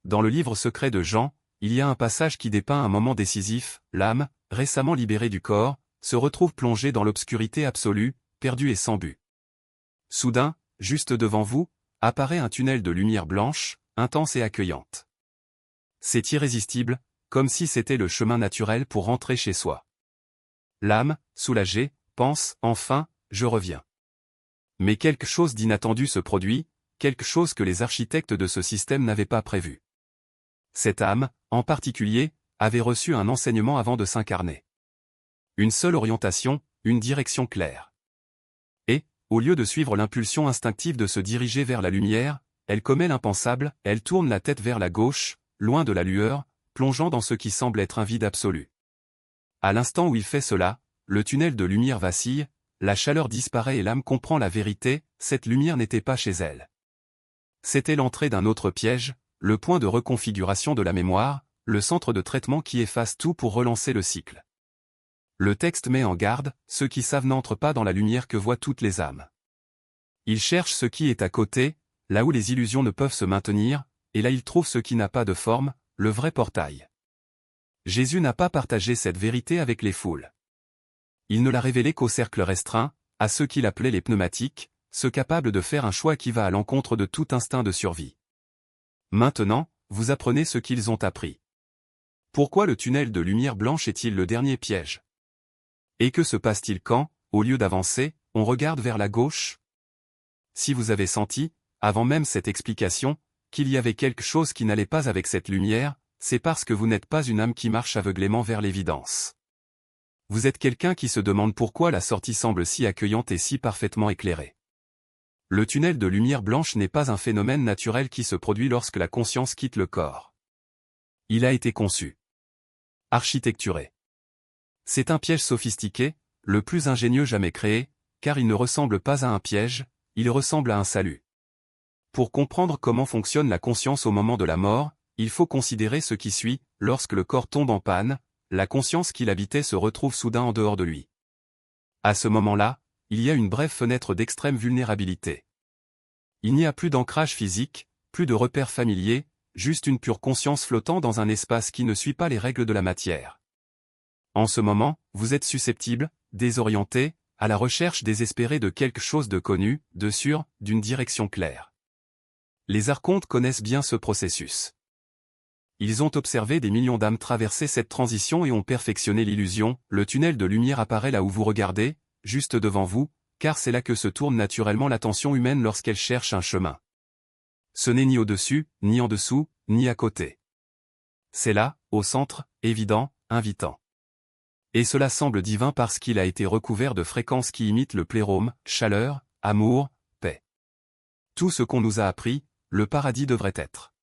Dans le livre secret de Jean, il y a un passage qui dépeint un moment décisif. L'âme, récemment libérée du corps, se retrouve plongée dans l'obscurité absolue, perdue et sans but. Soudain, juste devant vous, apparaît un tunnel de lumière blanche, intense et accueillante. C'est irrésistible, comme si c'était le chemin naturel pour rentrer chez soi. L'âme, soulagée, pense, enfin, je reviens. Mais quelque chose d'inattendu se produit, quelque chose que les architectes de ce système n'avaient pas prévu. Cette âme, en particulier, avait reçu un enseignement avant de s'incarner. Une seule orientation, une direction claire. Et, au lieu de suivre l'impulsion instinctive de se diriger vers la lumière, elle commet l'impensable, elle tourne la tête vers la gauche, loin de la lueur, plongeant dans ce qui semble être un vide absolu. À l'instant où il fait cela, le tunnel de lumière vacille, la chaleur disparaît et l'âme comprend la vérité, cette lumière n'était pas chez elle. C'était l'entrée d'un autre piège, le point de reconfiguration de la mémoire, le centre de traitement qui efface tout pour relancer le cycle. Le texte met en garde, ceux qui savent n'entrent pas dans la lumière que voient toutes les âmes. Ils cherchent ce qui est à côté, là où les illusions ne peuvent se maintenir, et là ils trouvent ce qui n'a pas de forme, le vrai portail. Jésus n'a pas partagé cette vérité avec les foules. Il ne l'a révélée qu'au cercle restreint, à ceux qu'il appelait les pneumatiques, ceux capables de faire un choix qui va à l'encontre de tout instinct de survie. Maintenant, vous apprenez ce qu'ils ont appris. Pourquoi le tunnel de lumière blanche est-il le dernier piège? Et que se passe-t-il quand, au lieu d'avancer, on regarde vers la gauche? Si vous avez senti, avant même cette explication, qu'il y avait quelque chose qui n'allait pas avec cette lumière, c'est parce que vous n'êtes pas une âme qui marche aveuglément vers l'évidence. Vous êtes quelqu'un qui se demande pourquoi la sortie semble si accueillante et si parfaitement éclairée. Le tunnel de lumière blanche n'est pas un phénomène naturel qui se produit lorsque la conscience quitte le corps. Il a été conçu. Architecturé. C'est un piège sophistiqué, le plus ingénieux jamais créé, car il ne ressemble pas à un piège, il ressemble à un salut. Pour comprendre comment fonctionne la conscience au moment de la mort, il faut considérer ce qui suit, lorsque le corps tombe en panne, la conscience qui l'habitait se retrouve soudain en dehors de lui. À ce moment-là, il y a une brève fenêtre d'extrême vulnérabilité. Il n'y a plus d'ancrage physique, plus de repères familiers, juste une pure conscience flottant dans un espace qui ne suit pas les règles de la matière. En ce moment, vous êtes susceptible, désorienté, à la recherche désespérée de quelque chose de connu, de sûr, d'une direction claire. Les archontes connaissent bien ce processus. Ils ont observé des millions d'âmes traverser cette transition et ont perfectionné l'illusion, le tunnel de lumière apparaît là où vous regardez, juste devant vous, car c'est là que se tourne naturellement l'attention humaine lorsqu'elle cherche un chemin. Ce n'est ni au-dessus, ni en dessous, ni à côté. C'est là, au centre, évident, invitant. Et cela semble divin parce qu'il a été recouvert de fréquences qui imitent le plérôme, chaleur, amour, paix. Tout ce qu'on nous a appris, le paradis devrait être.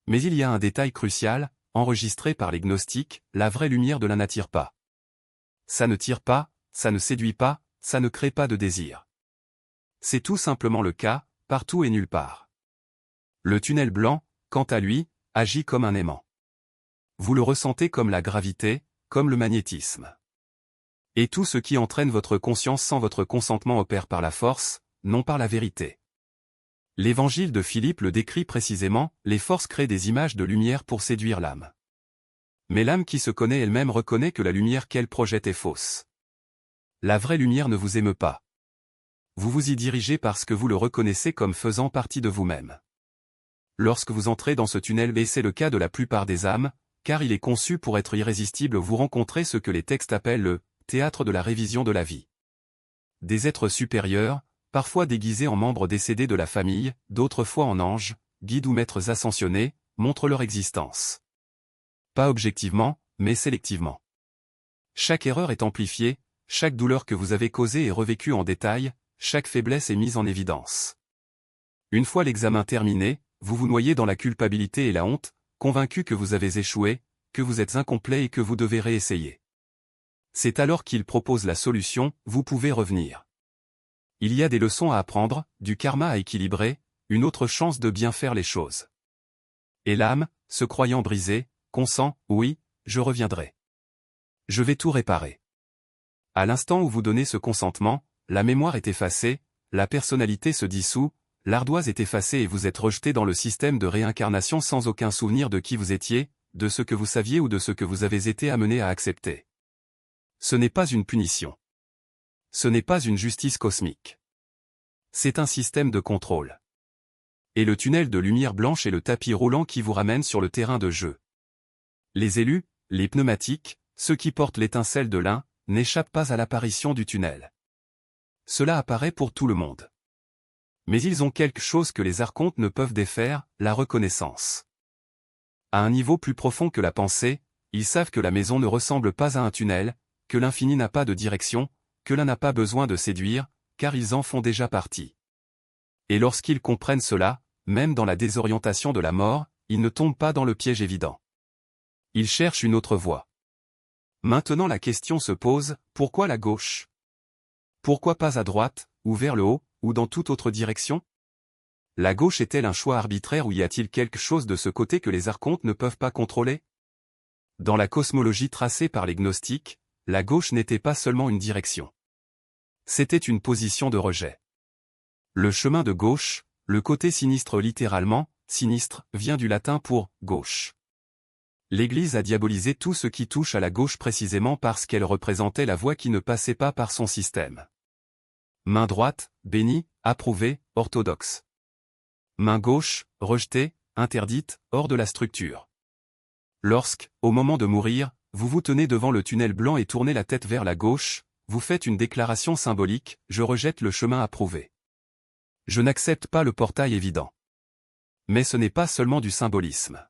Mais il y a un détail crucial, enregistré par les gnostiques, la vraie lumière de la n'attire pas. Ça ne tire pas, ça ne séduit pas, ça ne crée pas de désir. C'est tout simplement le cas, partout et nulle part. Le tunnel blanc, quant à lui, agit comme un aimant. Vous le ressentez comme la gravité, comme le magnétisme. Et tout ce qui entraîne votre conscience sans votre consentement opère par la force, non par la vérité. L'évangile de Philippe le décrit précisément, les forces créent des images de lumière pour séduire l'âme. Mais l'âme qui se connaît elle-même reconnaît que la lumière qu'elle projette est fausse. La vraie lumière ne vous émeut pas. Vous vous y dirigez parce que vous le reconnaissez comme faisant partie de vous-même. Lorsque vous entrez dans ce tunnel, et c'est le cas de la plupart des âmes, car il est conçu pour être irrésistible, vous rencontrez ce que les textes appellent le théâtre de la révision de la vie. Des êtres supérieurs, parfois déguisés en membres décédés de la famille, d'autres fois en anges, guides ou maîtres ascensionnés, montrent leur existence. Pas objectivement, mais sélectivement. Chaque erreur est amplifiée, chaque douleur que vous avez causée est revécue en détail, chaque faiblesse est mise en évidence. Une fois l'examen terminé, vous vous noyez dans la culpabilité et la honte, convaincu que vous avez échoué, que vous êtes incomplet et que vous devez réessayer. C'est alors qu'il propose la solution, vous pouvez revenir. Il y a des leçons à apprendre, du karma à équilibrer, une autre chance de bien faire les choses. Et l'âme, se croyant brisée, consent, oui, je reviendrai. Je vais tout réparer. À l'instant où vous donnez ce consentement, la mémoire est effacée, la personnalité se dissout, l'ardoise est effacée et vous êtes rejeté dans le système de réincarnation sans aucun souvenir de qui vous étiez, de ce que vous saviez ou de ce que vous avez été amené à accepter. Ce n'est pas une punition. Ce n'est pas une justice cosmique. C'est un système de contrôle. Et le tunnel de lumière blanche est le tapis roulant qui vous ramène sur le terrain de jeu. Les élus, les pneumatiques, ceux qui portent l'étincelle de l'un, n'échappent pas à l'apparition du tunnel. Cela apparaît pour tout le monde. Mais ils ont quelque chose que les archontes ne peuvent défaire, la reconnaissance. À un niveau plus profond que la pensée, ils savent que la maison ne ressemble pas à un tunnel, que l'infini n'a pas de direction, que l'un n'a pas besoin de séduire, car ils en font déjà partie. Et lorsqu'ils comprennent cela, même dans la désorientation de la mort, ils ne tombent pas dans le piège évident. Ils cherchent une autre voie. Maintenant la question se pose, pourquoi la gauche? Pourquoi pas à droite, ou vers le haut, ou dans toute autre direction? La gauche est-elle un choix arbitraire ou y a-t-il quelque chose de ce côté que les archontes ne peuvent pas contrôler? Dans la cosmologie tracée par les gnostiques, la gauche n'était pas seulement une direction. C'était une position de rejet. Le chemin de gauche, le côté sinistre littéralement, sinistre, vient du latin pour « gauche ». L'Église a diabolisé tout ce qui touche à la gauche précisément parce qu'elle représentait la voie qui ne passait pas par son système. Main droite, bénie, approuvée, orthodoxe. Main gauche, rejetée, interdite, hors de la structure. Lorsque, au moment de mourir, vous vous tenez devant le tunnel blanc et tournez la tête vers la gauche, vous faites une déclaration symbolique, je rejette le chemin approuvé. Je n'accepte pas le portail évident. Mais ce n'est pas seulement du symbolisme.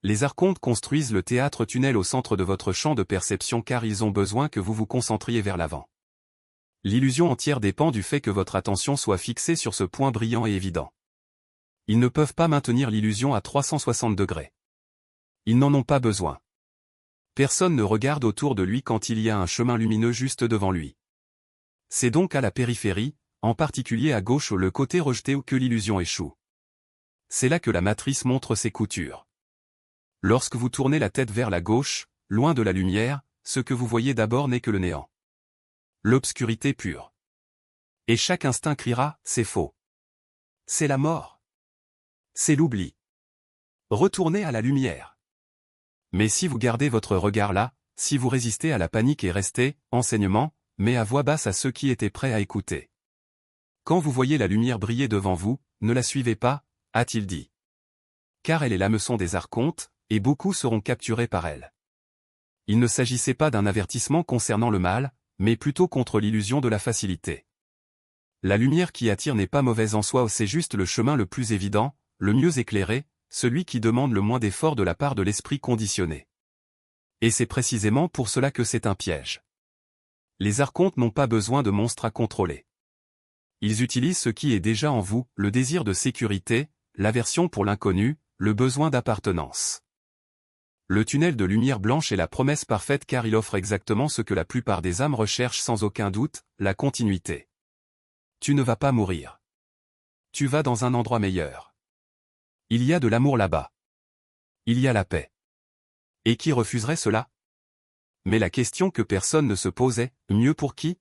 Les archontes construisent le théâtre-tunnel au centre de votre champ de perception car ils ont besoin que vous vous concentriez vers l'avant. L'illusion entière dépend du fait que votre attention soit fixée sur ce point brillant et évident. Ils ne peuvent pas maintenir l'illusion à 360 degrés. Ils n'en ont pas besoin. Personne ne regarde autour de lui quand il y a un chemin lumineux juste devant lui. C'est donc à la périphérie, en particulier à gauche le côté rejeté où que l'illusion échoue. C'est là que la matrice montre ses coutures. Lorsque vous tournez la tête vers la gauche, loin de la lumière, ce que vous voyez d'abord n'est que le néant. L'obscurité pure. Et chaque instinct criera, c'est faux. C'est la mort. C'est l'oubli. Retournez à la lumière. Mais si vous gardez votre regard là, si vous résistez à la panique et restez, enseignement, mais à voix basse à ceux qui étaient prêts à écouter. Quand vous voyez la lumière briller devant vous, ne la suivez pas, a-t-il dit. Car elle est l'hameçon des archontes, et beaucoup seront capturés par elle. Il ne s'agissait pas d'un avertissement concernant le mal, mais plutôt contre l'illusion de la facilité. La lumière qui attire n'est pas mauvaise en soi, c'est juste le chemin le plus évident, le mieux éclairé, celui qui demande le moins d'efforts de la part de l'esprit conditionné. Et c'est précisément pour cela que c'est un piège. Les archontes n'ont pas besoin de monstres à contrôler. Ils utilisent ce qui est déjà en vous, le désir de sécurité, l'aversion pour l'inconnu, le besoin d'appartenance. Le tunnel de lumière blanche est la promesse parfaite car il offre exactement ce que la plupart des âmes recherchent sans aucun doute, la continuité. Tu ne vas pas mourir. Tu vas dans un endroit meilleur. Il y a de l'amour là-bas. Il y a la paix. Et qui refuserait cela? Mais la question que personne ne se posait, mieux pour qui?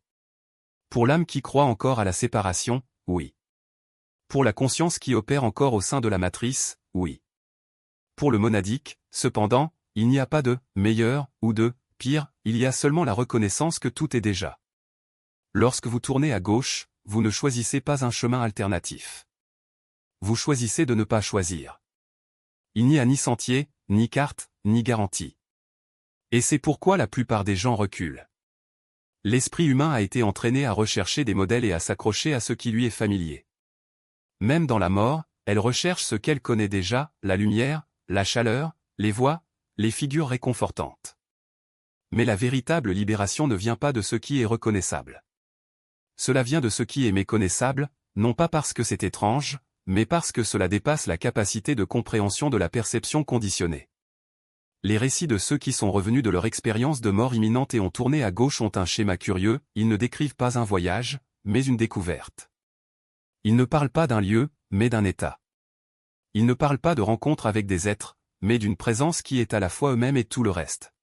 Pour l'âme qui croit encore à la séparation, oui. Pour la conscience qui opère encore au sein de la matrice, oui. Pour le monadique, cependant, il n'y a pas de « meilleur » ou de « pire », il y a seulement la reconnaissance que tout est déjà. Lorsque vous tournez à gauche, vous ne choisissez pas un chemin alternatif. Vous choisissez de ne pas choisir. Il n'y a ni sentier, ni carte, ni garantie. Et c'est pourquoi la plupart des gens reculent. L'esprit humain a été entraîné à rechercher des modèles et à s'accrocher à ce qui lui est familier. Même dans la mort, elle recherche ce qu'elle connaît déjà, la lumière, la chaleur, les voix, les figures réconfortantes. Mais la véritable libération ne vient pas de ce qui est reconnaissable. Cela vient de ce qui est méconnaissable, non pas parce que c'est étrange, mais parce que cela dépasse la capacité de compréhension de la perception conditionnée. Les récits de ceux qui sont revenus de leur expérience de mort imminente et ont tourné à gauche ont un schéma curieux, ils ne décrivent pas un voyage, mais une découverte. Ils ne parlent pas d'un lieu, mais d'un état. Ils ne parlent pas de rencontre avec des êtres, mais d'une présence qui est à la fois eux-mêmes et tout le reste.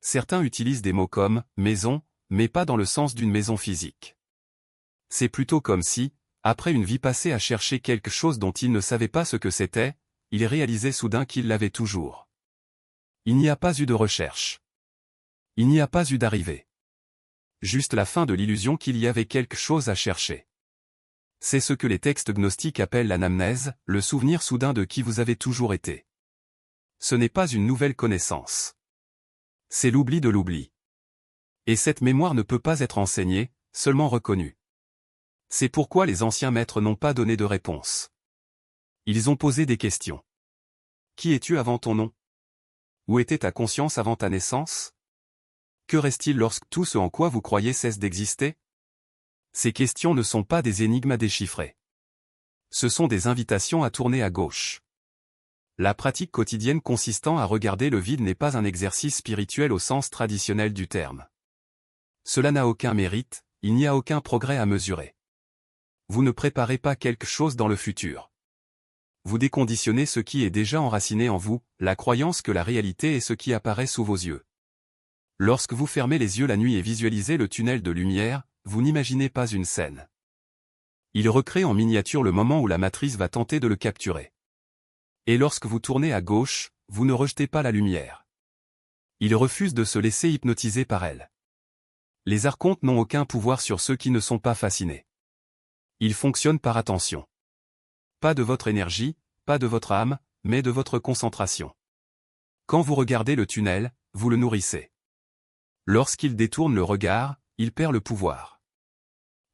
Certains utilisent des mots comme « maison », mais pas dans le sens d'une maison physique. C'est plutôt comme si, Après une vie passée à chercher quelque chose dont il ne savait pas ce que c'était, il réalisait soudain qu'il l'avait toujours. Il n'y a pas eu de recherche. Il n'y a pas eu d'arrivée. Juste la fin de l'illusion qu'il y avait quelque chose à chercher. C'est ce que les textes gnostiques appellent l'anamnèse, le souvenir soudain de qui vous avez toujours été. Ce n'est pas une nouvelle connaissance. C'est l'oubli de l'oubli. Et cette mémoire ne peut pas être enseignée, seulement reconnue. C'est pourquoi les anciens maîtres n'ont pas donné de réponse. Ils ont posé des questions. Qui es-tu avant ton nom? Où était ta conscience avant ta naissance? Que reste-t-il lorsque tout ce en quoi vous croyez cesse d'exister? Ces questions ne sont pas des énigmes à déchiffrer. Ce sont des invitations à tourner à gauche. La pratique quotidienne consistant à regarder le vide n'est pas un exercice spirituel au sens traditionnel du terme. Cela n'a aucun mérite, il n'y a aucun progrès à mesurer. Vous ne préparez pas quelque chose dans le futur. Vous déconditionnez ce qui est déjà enraciné en vous, la croyance que la réalité est ce qui apparaît sous vos yeux. Lorsque vous fermez les yeux la nuit et visualisez le tunnel de lumière, vous n'imaginez pas une scène. Il recrée en miniature le moment où la matrice va tenter de le capturer. Et lorsque vous tournez à gauche, vous ne rejetez pas la lumière. Il refuse de se laisser hypnotiser par elle. Les archontes n'ont aucun pouvoir sur ceux qui ne sont pas fascinés. Ils fonctionnent par attention. Pas de votre énergie, pas de votre âme, mais de votre concentration. Quand vous regardez le tunnel, vous le nourrissez. Lorsqu'il détourne le regard, il perd le pouvoir.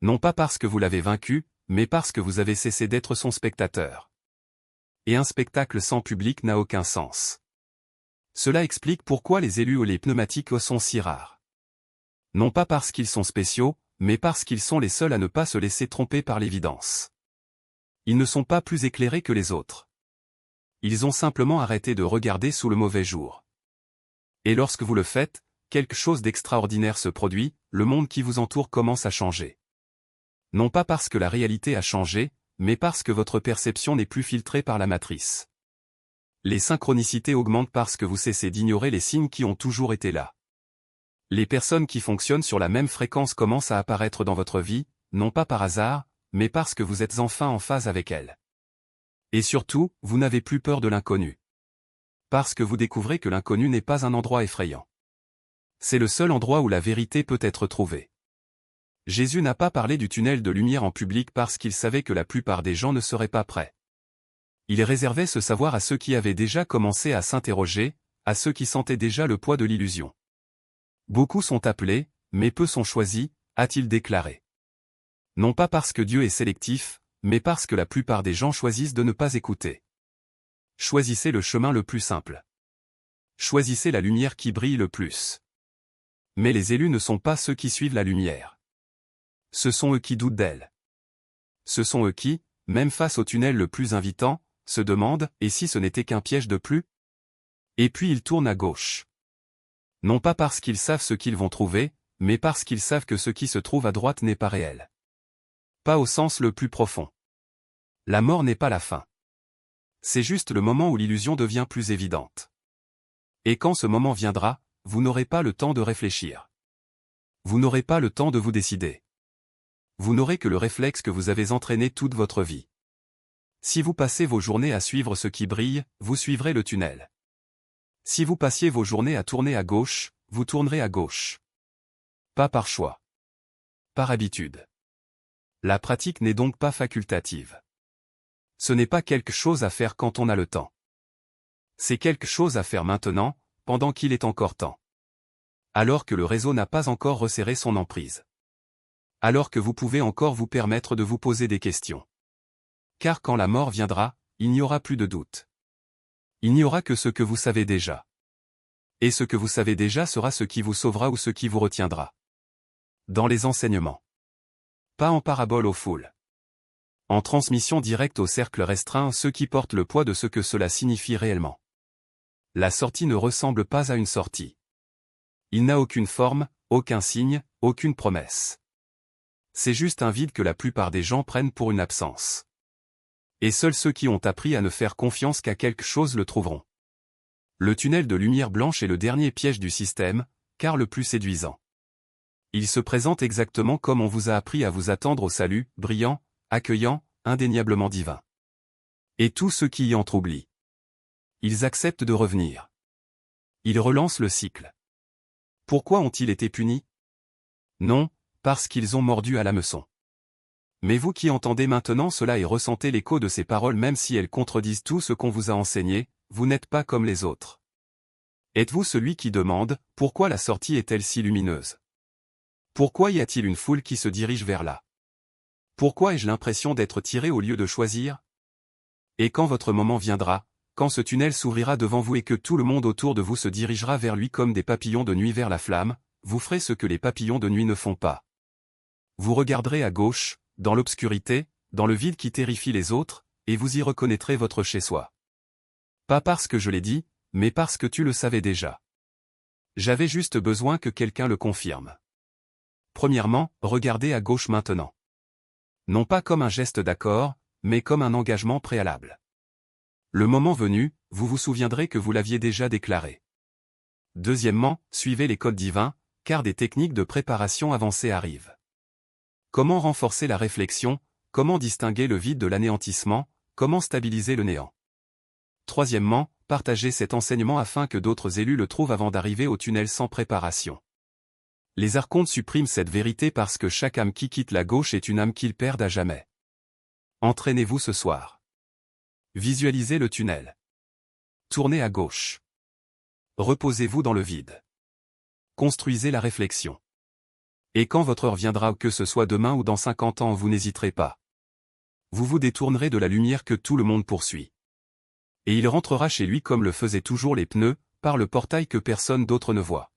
Non pas parce que vous l'avez vaincu, mais parce que vous avez cessé d'être son spectateur. Et un spectacle sans public n'a aucun sens. Cela explique pourquoi les élus ou les pneumatiques sont si rares. Non pas parce qu'ils sont spéciaux, mais parce qu'ils sont les seuls à ne pas se laisser tromper par l'évidence. Ils ne sont pas plus éclairés que les autres. Ils ont simplement arrêté de regarder sous le mauvais jour. Et lorsque vous le faites, quelque chose d'extraordinaire se produit, le monde qui vous entoure commence à changer. Non pas parce que la réalité a changé, mais parce que votre perception n'est plus filtrée par la matrice. Les synchronicités augmentent parce que vous cessez d'ignorer les signes qui ont toujours été là. Les personnes qui fonctionnent sur la même fréquence commencent à apparaître dans votre vie, non pas par hasard, mais parce que vous êtes enfin en phase avec elles. Et surtout, vous n'avez plus peur de l'inconnu. Parce que vous découvrez que l'inconnu n'est pas un endroit effrayant. C'est le seul endroit où la vérité peut être trouvée. Jésus n'a pas parlé du tunnel de lumière en public parce qu'il savait que la plupart des gens ne seraient pas prêts. Il réservait ce savoir à ceux qui avaient déjà commencé à s'interroger, à ceux qui sentaient déjà le poids de l'illusion. Beaucoup sont appelés, mais peu sont choisis, a-t-il déclaré. Non pas parce que Dieu est sélectif, mais parce que la plupart des gens choisissent de ne pas écouter. Choisissez le chemin le plus simple. Choisissez la lumière qui brille le plus. Mais les élus ne sont pas ceux qui suivent la lumière. Ce sont eux qui doutent d'elle. Ce sont eux qui, même face au tunnel le plus invitant, se demandent « et si ce n'était qu'un piège de plus ?» Et puis ils tournent à gauche. Non pas parce qu'ils savent ce qu'ils vont trouver, mais parce qu'ils savent que ce qui se trouve à droite n'est pas réel. Pas au sens le plus profond. La mort n'est pas la fin. C'est juste le moment où l'illusion devient plus évidente. Et quand ce moment viendra, vous n'aurez pas le temps de réfléchir. Vous n'aurez pas le temps de vous décider. Vous n'aurez que le réflexe que vous avez entraîné toute votre vie. Si vous passez vos journées à suivre ce qui brille, vous suivrez le tunnel. Si vous passiez vos journées à tourner à gauche, vous tournerez à gauche. Pas par choix. Par habitude. La pratique n'est donc pas facultative. Ce n'est pas quelque chose à faire quand on a le temps. C'est quelque chose à faire maintenant, pendant qu'il est encore temps. Alors que le réseau n'a pas encore resserré son emprise. Alors que vous pouvez encore vous permettre de vous poser des questions. Car quand la mort viendra, il n'y aura plus de doute. Il n'y aura que ce que vous savez déjà. Et ce que vous savez déjà sera ce qui vous sauvera ou ce qui vous retiendra. Dans les enseignements. Pas en parabole aux foules. En transmission directe au cercle restreint ceux qui portent le poids de ce que cela signifie réellement. La sortie ne ressemble pas à une sortie. Il n'a aucune forme, aucun signe, aucune promesse. C'est juste un vide que la plupart des gens prennent pour une absence. Et seuls ceux qui ont appris à ne faire confiance qu'à quelque chose le trouveront. Le tunnel de lumière blanche est le dernier piège du système, car le plus séduisant. Il se présente exactement comme on vous a appris à vous attendre au salut, brillant, accueillant, indéniablement divin. Et tous ceux qui y entrent oublient. Ils acceptent de revenir. Ils relancent le cycle. Pourquoi ont-ils été punis? Non, parce qu'ils ont mordu à l'hameçon. Mais vous qui entendez maintenant cela et ressentez l'écho de ces paroles même si elles contredisent tout ce qu'on vous a enseigné, vous n'êtes pas comme les autres. Êtes-vous celui qui demande, pourquoi la sortie est-elle si lumineuse? Pourquoi y a-t-il une foule qui se dirige vers là? Pourquoi ai-je l'impression d'être tiré au lieu de choisir? Et quand votre moment viendra, quand ce tunnel s'ouvrira devant vous et que tout le monde autour de vous se dirigera vers lui comme des papillons de nuit vers la flamme, vous ferez ce que les papillons de nuit ne font pas. Vous regarderez à gauche, dans l'obscurité, dans le vide qui terrifie les autres, et vous y reconnaîtrez votre chez-soi. Pas parce que je l'ai dit, mais parce que tu le savais déjà. J'avais juste besoin que quelqu'un le confirme. Premièrement, regardez à gauche maintenant. Non pas comme un geste d'accord, mais comme un engagement préalable. Le moment venu, vous vous souviendrez que vous l'aviez déjà déclaré. Deuxièmement, suivez les codes divins, car des techniques de préparation avancée arrivent. Comment renforcer la réflexion, comment distinguer le vide de l'anéantissement, comment stabiliser le néant. Troisièmement, partagez cet enseignement afin que d'autres élus le trouvent avant d'arriver au tunnel sans préparation. Les archontes suppriment cette vérité parce que chaque âme qui quitte la gauche est une âme qu'ils perdent à jamais. Entraînez-vous ce soir. Visualisez le tunnel. Tournez à gauche. Reposez-vous dans le vide. Construisez la réflexion. Et quand votre heure viendra, que ce soit demain ou dans 50 ans, vous n'hésiterez pas. Vous vous détournerez de la lumière que tout le monde poursuit. Et il rentrera chez lui comme le faisaient toujours les pneus, par le portail que personne d'autre ne voit.